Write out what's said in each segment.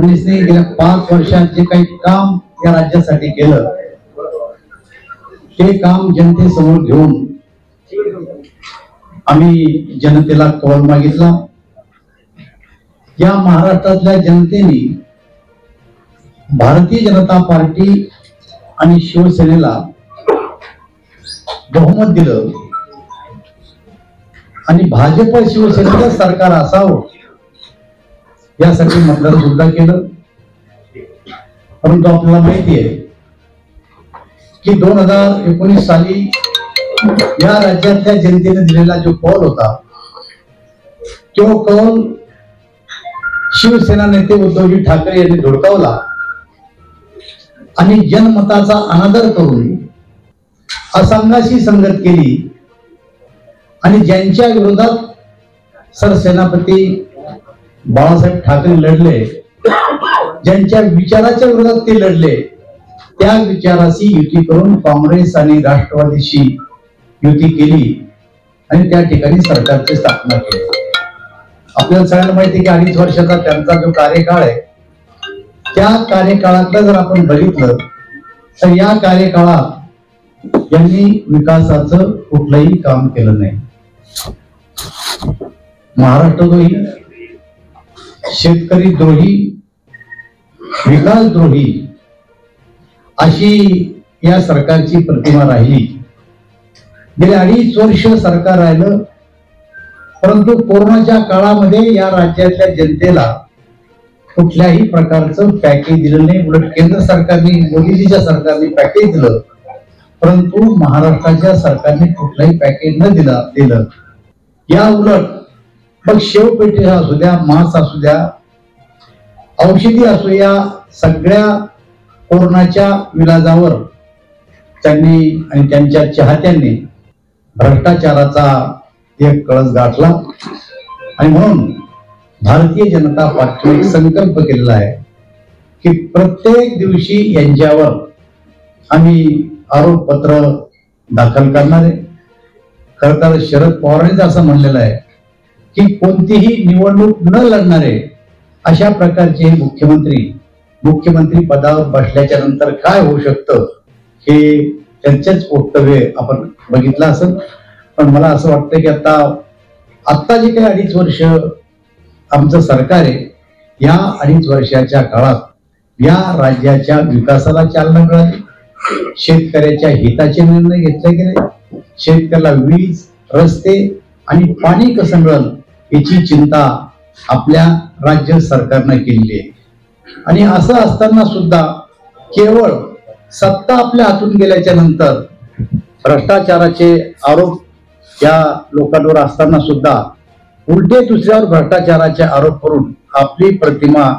फडणवीसने गेल्या 5 वर्षात जे काही काम या राज्यासाठी केलं ते काम जनतेसमोर घेऊन आम्ही जनतेला कौल मागितला। या महाराष्ट्रातल्या जनतेने भारतीय जनता पार्टी आणि शिवसेनेला बहुमत दिलं आणि भाजप शिवसेनेचं सरकार असावं यासाठी मतदान सुद्धा केलं। परंतु आपल्याला माहिती आहे की 2019 साली या राज्यातल्या जनतेने दिलेला जो कौल होता तो कौल शिवसेना नेते उद्धवजी ठाकरे यांनी धुडकावला आणि जनमताचा अनादर करून असंघाशी संगत केली आणि ज्यांच्या विरोधात सरसेनापती बाळासाहेब ठाकरे लढले, ज्यांच्या विचाराच्या विरोधात ते लढले, त्या विचाराशी युती करून काँग्रेस आणि राष्ट्रवादीशी युती केली आणि त्या ठिकाणी सरकारची स्थापना केली। आपल्याला सगळ्यांना माहिती आहे की 2.5 वर्षाचा त्यांचा जो कार्यकाळ आहे त्या कार्यकाळातलं जर आपण बघितलं तर या कार्यकाळात यांनी विकासाचं कुठलंही काम केलं नाही। महाराष्ट्रद्रोही, शेतकरी द्रोही, विकासद्रोही अशी या सरकारची प्रतिमा राहिली। गेले 2.5 वर्ष सरकार राहिलं, परंतु कोरोनाच्या काळामध्ये या राज्यातल्या जनतेला कुठल्याही प्रकारचं पॅकेज दिलं नाही। उलट केंद्र सरकारने, मोदीजीच्या सरकारने पॅकेज दिलं, परंतु महाराष्ट्राच्या सरकारने कुठलंही पॅकेज न दिलं। या उलट मग शेवपेटी असू द्या, मांस असू द्या, औषधी असू, या सगळ्या कोरोनाच्या विलाजावर त्यांनी आणि त्यांच्या चाहत्यांनी भ्रष्टाचाराचा एक कळस गाठला आणि म्हणून भारतीय जनता पार्टीने एक संकल्प केलेला आहे की प्रत्येक दिवशी यांच्यावर आम्ही आरोपपत्र दाखल करणार आहे। खरं तर शरद पवारांनीच असं म्हणलेलं आहे की कोणतीही निवडणूक न लढणारे अशा प्रकारचे मुख्यमंत्री पदावर बसल्याच्या नंतर काय होऊ शकतं हे त्यांचेच वक्तव्य आपण बघितलं असेल। पण मला असं वाटतं की आता जे काही 2.5 वर्ष आमचं सरकार आहे, या 2.5 वर्षाच्या काळात या राज्याच्या विकासाला चालना मिळाली, शेतकऱ्याच्या हिताचे निर्णय घेतले गेले, शेतकऱ्याला वीज, रस्ते आणि पाणी कसं मिळेल याची चिंता आपल्या राज्य सरकारने केलेली आहे। आणि असं असताना सुद्धा केवळ सत्ता आपल्या हातून गेल्याच्या नंतर भ्रष्टाचाराचे आरोप या लोकांवर असताना सुद्धा उलटे दुसऱ्यावर भ्रष्टाचाराचे आरोप करून आपली प्रतिमा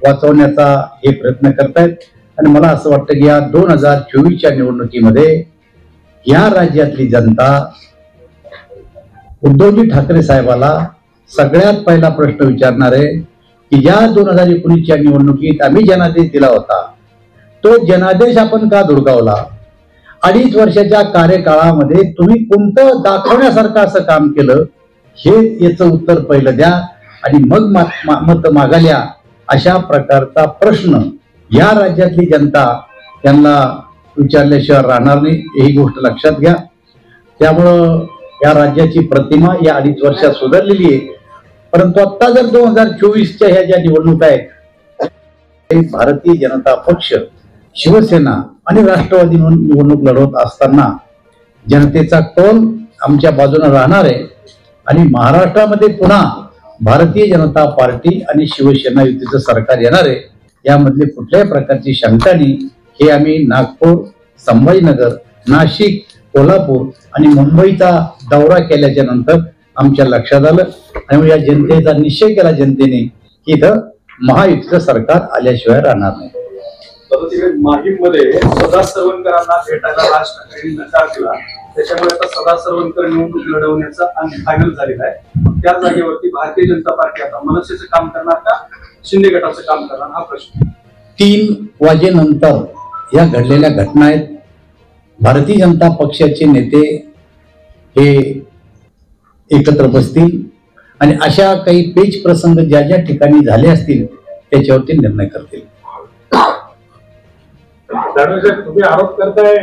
वाचवण्याचा हे प्रयत्न करतायत। आणि मला असं वाटतं की या 2024च्या निवडणुकीमध्ये या राज्यातली जनता उद्धवजी ठाकरे साहेबाला सगळ्यात पहिला प्रश्न विचारणार आहे की या 2019च्या निवडणुकीत आम्ही जनादेश दिला होता, तो जनादेश आपण का धुडकावला? 2.5 वर्षाच्या कार्यकाळामध्ये तुम्ही कोणतं दाखवण्यासारखं असं काम केलं हे याचं उत्तर पहिलं द्या आणि मग मत मागाल्या अशा प्रकारचा प्रश्न या राज्यातली जनता त्यांना विचारल्याशिवाय राहणार नाही, ही गोष्ट लक्षात घ्या। त्यामुळं या राज्याची प्रतिमा या 2.5 वर्षात सुधारलेली आहे। परंतु आता जर 2024च्या ह्या ज्या निवडणुका आहेत, भारतीय जनता पक्ष, शिवसेना आणि राष्ट्रवादी म्हणून निवडणूक लढवत असताना जनतेचा कौल आमच्या बाजूने राहणार आहे आणि महाराष्ट्रामध्ये पुन्हा भारतीय जनता पार्टी आणि शिवसेना युतीचं सरकार येणार आहे, यामधले कुठल्याही प्रकारची शंका नाही। हे आम्ही नागपूर, संभाजीनगर, नाशिक, कोल्हापूर आणि मुंबईचा दौरा केल्याच्या नंतर आमच्या लक्षात आलं आणि या जनतेचा निश्चय केला जनतेने की इथं महायुतीचं सरकार आल्याशिवाय राहणार नाही। माहीममध्ये सदा सरवणकरांना भेटायला राज ठाकरेंनी नकार दिला, त्याच्यामुळे आता सदा सरवणकर निवडणूक लढवण्याचा फायनल झालेला आहे। त्या जागेवरती भारतीय जनता पार्टी आता मनसेचं काम करणार का शिंदे गटाचं काम करणार हा प्रश्न। 3 वाजेनंतर या घडलेल्या घटना आहेत। भारतीय जनता पक्षाचे नेते हे एकत्र बसतील आणि अशा काही पेच प्रसंग ज्या ज्या ठिकाणी झाले असतील त्याच्यावरती निर्णय करतील. दानवे साहेब, तुम्ही आरोप करताय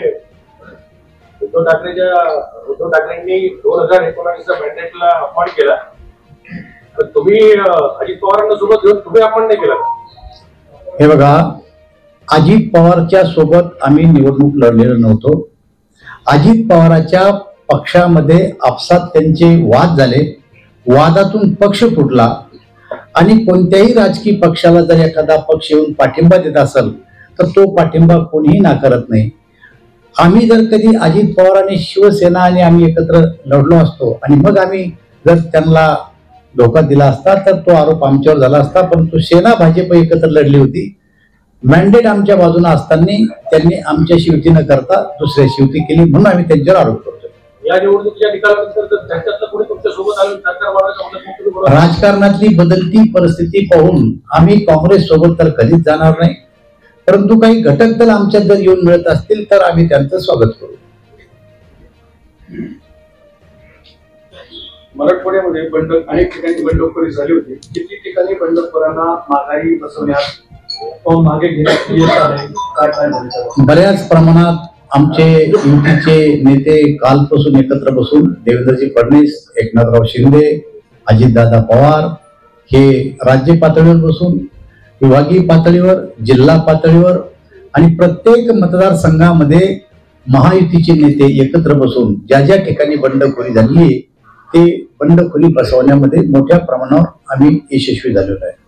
उद्धव ठाकरेंनी 2019च्या मॅन्डेटला अपमान केला, तर तुम्ही अजित पवारांना सोबत घेऊन तुम्ही अपमान नाही केला. हे बघा, अजित पवारच्या सोबत आम्ही निवडणूक लढलेलो नव्हतो. अजित पवाराच्या पक्षामध्ये आपसात त्यांचे वाद झाले, वादातून पक्ष फुटला आणि कोणत्याही राजकीय पक्षाला जर एखादा पक्ष येऊन पाठिंबा देत असेल तर तो पाठिंबा कोणीही नाकारत नाही. आम्ही जर कधी अजित पवार आणि शिवसेना आणि आम्ही एकत्र लढलो असतो आणि मग आम्ही जर त्यांना धोका दिला असता तर तो आरोप आमच्यावर झाला असता. परंतु सेना भाजप एकत्र लढली होती. मॅन्डेट आमच्या बाजूने असताना त्यांनी आमच्याशी युती न करता दुसऱ्याशी युती केली, म्हणून आम्ही त्यांच्यावर आरोप करतो. या निवडणुकीच्या निकालानंतर त्यांच्यातलं कोणी तुमच्या सोबत आलं सरकार वाढवायचं, राजकारणातली बदलती परिस्थिती पाहून आम्ही काँग्रेस सोबत तर कधीच जाणार नाही, परंतु काही घटक दल आमच्यात जर येऊन मिळत असतील तर आम्ही त्यांचं स्वागत करू. मराठवाड्यामध्ये अनेक ठिकाणी बंडखोरी झाली होती. किती ठिकाणी बंडखोरांना माघारी बसवण्यात मागे घेण्यात यश आले, काय झालं? बऱ्याच प्रमाणात आमचे युतीचे नेते कालपासून एकत्र बसून देवेंद्रजी फडणवीस, एकनाथराव शिंदे, अजितदादा पवार हे राज्य पातळीवर बसून विभागीय पातळीवर, जिल्हा पातळीवर आणि प्रत्येक मतदारसंघामध्ये महायुतीचे नेते एकत्र बसून ज्या ज्या ठिकाणी बंडखोरी झाली ते बंडखोरी बसवण्यामध्ये मोठ्या प्रमाणावर आम्ही यशस्वी झालेलो आहे.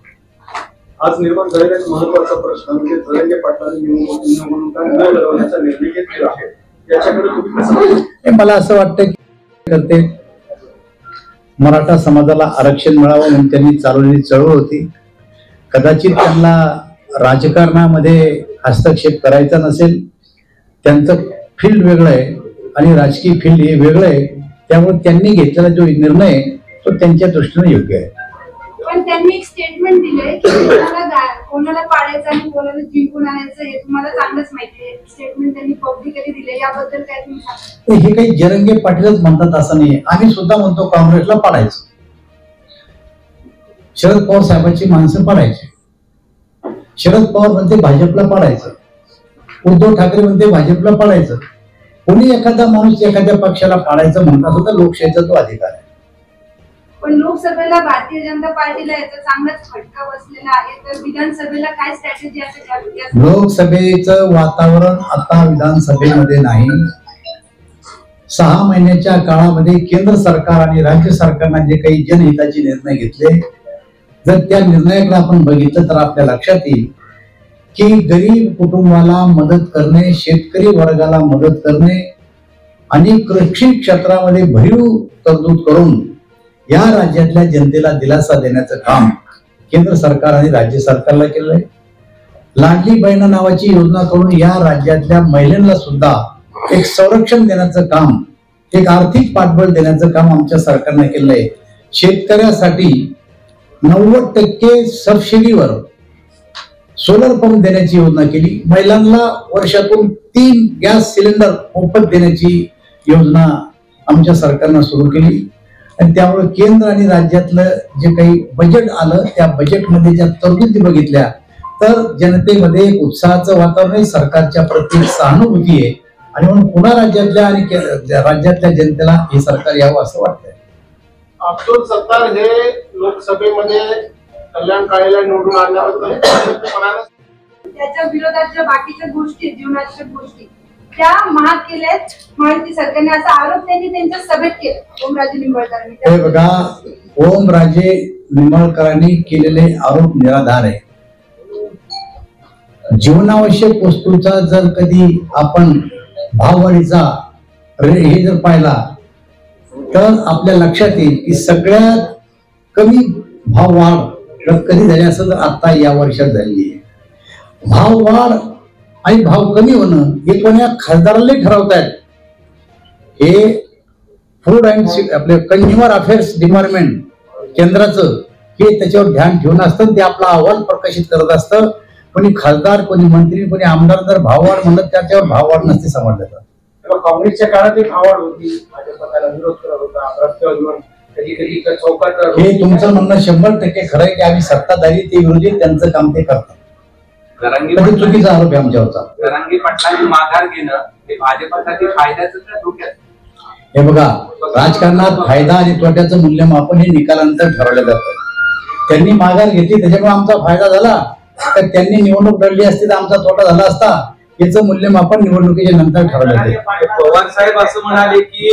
आज निर्माण झालेला एक महत्वाचा प्रश्न म्हणजे जरांगे पाटलांनी निवडणुका न लढवण्याचा निर्णय घेतलेला आहे, याच्याकडे तुम्ही कसं बघता? मला असं वाटतं की करते मराठा समाजाला आरक्षण मिळावं म्हणून त्यांनी चालवलेली चळवळ होती. कदाचित त्यांना राजकारणामध्ये हस्तक्षेप करायचा नसेल, त्यांचं फील्ड वेगळं आहे आणि राजकीय फील्ड हे वेगळं आहे, त्यामुळे त्यांनी घेतलेला जो निर्णय तो त्यांच्या दृष्टीने योग्य आहे. पण त्यांनी एक स्टेटमेंट दिलंय की कोणाला पाडायचं आणि कोणाला जिंकून आणायचं हे तुम्हाला चांगलंच माहिती आहे. स्टेटमेंट त्यांनी पब्लिकली दिले, याबद्दल काय तुम्ही सांगा? हे काही जरंगे पाटीलच म्हणतात असं नाही, आम्ही सुद्धा म्हणतो काँग्रेसला पाडायचं. शरद पवार साहेबांची माणसं पाडायची. शरद पवार म्हणते भाजपला पाडायचं, उद्धव ठाकरे म्हणते भाजपला पाडायचं. कोणी एखादा माणूस एखाद्या पक्षाला पाडायचं म्हणतात सुद्धा लोकशाहीचा तो अधिकार आहे. पण लोकसभेला भारतीय जनता पार्टीला याचा चांगलाच फटका बसलेला आहे, तर विधानसभेला काय स्ट्रॅटेजी असेल? लोकसभेचं वातावरण आता विधानसभेमध्ये नाही. 6 महिन्याच्या काळामध्ये केंद्र सरकार आणि राज्य सरकारने जे काही जनहिताचे निर्णय घेतले, जर त्या निर्णयाकडे आपण बघितलं तर आपल्या लक्षात येईल की गरीब कुटुंबाला मदत करणे, शेतकरी वर्गाला मदत करणे आणि कृषी क्षेत्रामध्ये भरीव तरतूद करून या राज्यातल्या जनतेला दिलासा देण्याचं काम केंद्र सरकार आणि राज्य सरकारला केलंय. लाडली बहीण नावाची योजना करून या राज्यातल्या महिलांना सुद्धा एक संरक्षण देण्याचं काम, एक आर्थिक पाठबळ देण्याचं काम आमच्या सरकारने केलंय. शेतकऱ्यासाठी 90% सबसिडीवर सोलर पंप देण्याची योजना केली. महिलांना वर्षातून 3 गॅस सिलेंडर मोफत देण्याची योजना आमच्या सरकारनं सुरू केली. आणि त्यामुळे केंद्र आणि राज्यातलं जे काही बजेट आलं त्या बजेटमध्ये ज्या तरतुदी बघितल्या तर जनतेमध्ये एक उत्साहाचं वातावरण आहे, सरकारच्या प्रति सहानुभूती आहे आणि म्हणून पुन्हा राज्यातल्या आणि राज्यातल्या जनतेला हे सरकार यावं असं वाटतंय. अब्दुल सत्तार हे लोकसभेमध्ये कल्याण काळेला निवडून आणल्याबद्दल त्याच्या विरोधात ज्या बाकीच्या गोष्टी, जीवनाच्या गोष्टी त्या महाग केल्यात महायुती सरकारने, असा आरोप त्यांनी त्यांच्या सभेत केला ओमराजे निंबाळकरांनी. हे बघा, ओमराजे निंबाळकरांनी केलेले आरोप निराधार आहे. जीवनावश्यक वस्तूचा जर कधी आपण भाववाढीचा हे जर पाहिला तर आपल्या लक्षात येईल की सगळ्यात कमी भाववाढ कधी झाली असेल तर आता या वर्षात झालेली आहे. भाववाढ आणि भाव कमी होणं हे कोण्या खासदाराला ठरवतायत. हे फूड अँड आपले कंझ्युमर अफेअर्स डिपार्टमेंट केंद्राचं हे त्याच्यावर ध्यान ठेवून असतं, ते आपला अहवाल प्रकाशित करत असतं. कोणी खासदार, कोणी मंत्री, कोणी आमदार जर भाववाढ म्हणलं त्याच्यावर भाववाढ नसते समजलं. काँग्रेसच्या काळात एक भाववाढ होती, भाजप त्याला विरोध करत होता, रस्त्यावर कधी कधी चौकात हे तुमचं म्हणणं 100% खरं आहे की आम्ही सत्ताधारी ते विरोधी त्यांचं काम ते करतात. कधी चुकीचा आरोप आहे आमच्यावरचा. जरांगे पाटलांनी माघार घेणं हे भाजपसाठी फायद्याचं का धोक्याचं? हे बघा, राजकारणात फायदा आणि तोट्याचं मूल्यमापन हे निकालानंतर ठरवलं जातं. त्यांनी माघार घेतली त्याच्यामुळे आमचा फायदा झाला, तर त्यांनी निवडणूक लढली असती तर आमचा तोटा झाला असता. याचं मूल्यमापन निवडणुकीच्या नंतर ठरवलं जाते. पवार साहेब असं म्हणाले की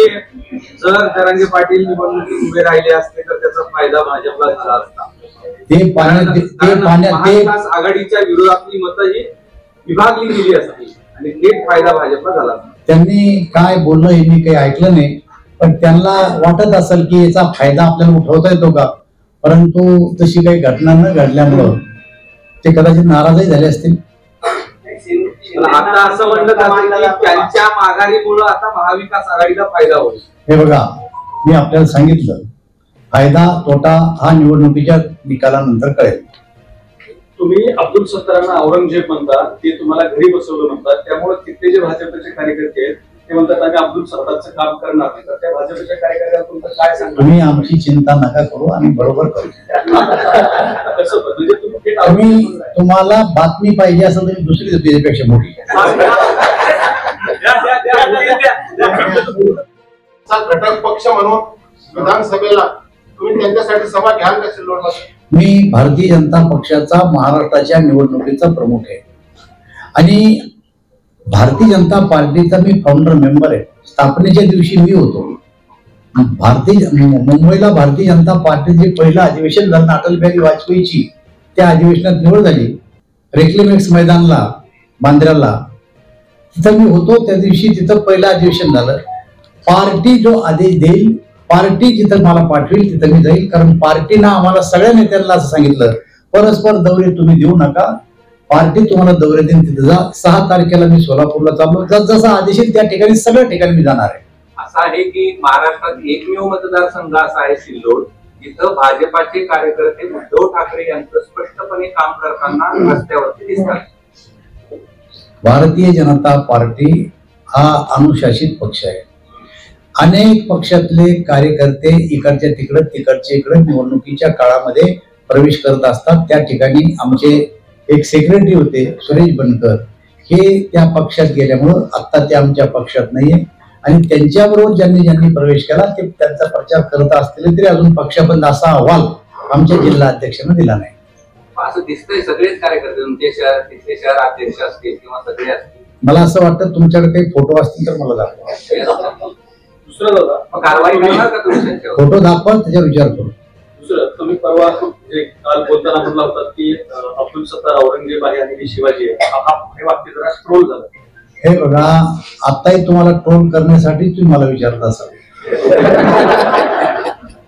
जर जरांगे पाटील निवडणुकीत उभे राहिले असते तर त्याचा फायदा भाजपला झाला असता. महाविकास आघाडीच्या विरोधातली मतं ही विभागली गेली असती आणि थेट फायदा भाजपला झाला असता. त्यांनी काय बोललं हे मी काही ऐकलं नाही, पण त्यांना वाटत असेल की याचा फायदा आपल्याला उठवता येतो का, परंतु तशी काही घटना न घडल्यामुळं ते कदाचित नाराजही झाले असतील. आता असं म्हणलं जातं की त्यांच्या माघारीमुळे आता महाविकास आघाडीला फायदा होईल. हे बघा, मी आपल्याला सांगितलं, फायदा तोटा हा निवडणुकीच्या निकालानंतर कळेल. तुम्ही अब्दुल सत्तारांना औरंगजेब म्हणता, ते तुम्हाला घरी बसवलं म्हणतात, त्यामुळे तिथले जे भाजपचे कार्यकर्ते आहेत ते म्हणतात आम्ही अब्दुल सत्तारचं काम करणार नाही. तर त्या भाजपच्या कार्यकर्त्यांना तुमचं काय सांगता? तुम्ही आमची चिंता नका करू, आम्ही बरोबर करू. कसं म्हणजे तुम्ही थेट तुम्ही तुम्हाला बातमी पाहिजे असं तुम्ही दुसरी देतो याच्यापेक्षा मोठी. घटक पक्ष म्हणून विधानसभेला तुम्ही त्यांच्यासाठी सभा घ्याल का सिल्लोडमध्ये? मी भारतीय जनता पक्षाचा महाराष्ट्राच्या निवडणुकीचा प्रमुख आहे आणि भारतीय जनता पार्टीचा मी फाउंडर मेंबर आहे. स्थापनेच्या दिवशी मी होतो. मुंबईला भारतीय जनता पार्टीचे पहिलं अधिवेशन झालं अटल बिहारी वाजपेयीची. त्या अधिवेशनात निवड झाली रेक्लेमेक्स मैदानला बांद्र्याला. तिथं मी होतो त्या दिवशी. तिथं पहिलं अधिवेशन झालं. पार्टी जो आदेश देईल, पार्टी जिथं मला पाठवेल तिथं मी जाईल. कारण पार्टीनं आम्हाला सगळ्या नेत्यांना असं सांगितलं, परस्पर दौरे तुम्ही देऊ नका, पार्टी तुम्हाला दौरे देईन तिथे जा. 6 तारखेला मी सोलापूरला चाललो. जसा आदेश येईल त्या ठिकाणी सगळ्या ठिकाणी मी जाणार आहे. असं आहे की महाराष्ट्रात एकमेव मतदारसंघ असा आहे सिल्लोड जिथं भाजपाचे कार्यकर्ते उद्धव ठाकरे यांचं स्पष्टपणे काम करताना रस्त्यावरती दिसतात. भारतीय जनता पार्टी हा अनुशासित पक्ष आहे. अनेक पक्षातले कार्यकर्ते इकडच्या तिकडे तिकडच्या इकडे निवडणुकीच्या काळामध्ये प्रवेश करत असतात. त्या ठिकाणी आमचे एक सेक्रेटरी होते सुरेश बनकर, हे त्या पक्षात गेल्यामुळं आता ते आमच्या पक्षात नाहीये आणि त्यांच्याबरोबर ज्यांनी प्रवेश केला ते त्यांचा प्रचार करत असतील तरी अजून पक्षाबंद असा अहवाल आमच्या जिल्हा अध्यक्षांना दिला नाही. असं दिसतंय सगळेच कार्यकर्ते तुमचे शहर तिथले शहर अध्यक्ष असतील किंवा सगळे असतील. मला असं वाटतं तुमच्याकडे काही फोटो असतील तर मला दाखवा. दुसरं दादा कारवाई करणार का तुम्ही त्यांच्यावर? फोटो दाखवा, त्याच्यावर विचार करू. दुसरं तुम्ही परवा जे काल बोलताना म्हणला होता की अब्दुल सत्तार औरंगजेब आहे आणि मी शिवाजी आहे, हे वाक्य जरा ट्रोल झालं. हे बघा, आताही तुम्हाला ट्रोल करण्यासाठी तुम्ही मला विचारत असाल.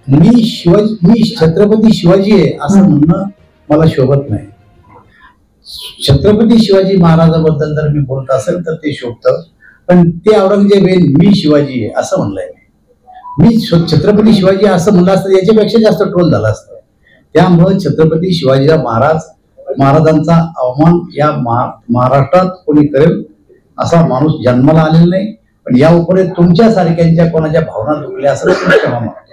मी छत्रपती शिवाजी आहे असं म्हणणं मला शोभत नाही. छत्रपती शिवाजी महाराजाबद्दल जर मी बोलत असेल तर ते शोभतं, पण ते औरंगजेब आहे मी शिवाजी आहे असं म्हणलंय. मी छत्रपती शिवाजी असं म्हणलं असतं याच्यापेक्षा जास्त ट्रोल झाला असतं. त्यामुळे छत्रपती शिवाजीराव महाराजांचा अवमान या महाराष्ट्रात कोणी करेल असा माणूस जन्माला आलेला नाही. पण या उपरे तुमच्या सारख्यांच्या कोणाच्या भावना दुखल्या असं क्षमा मागतो.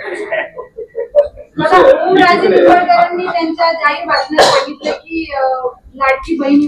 ओमराजे निंबाळकरांनी त्यांच्या जाहीर भाषणात सांगितलं की लाडकी बहीण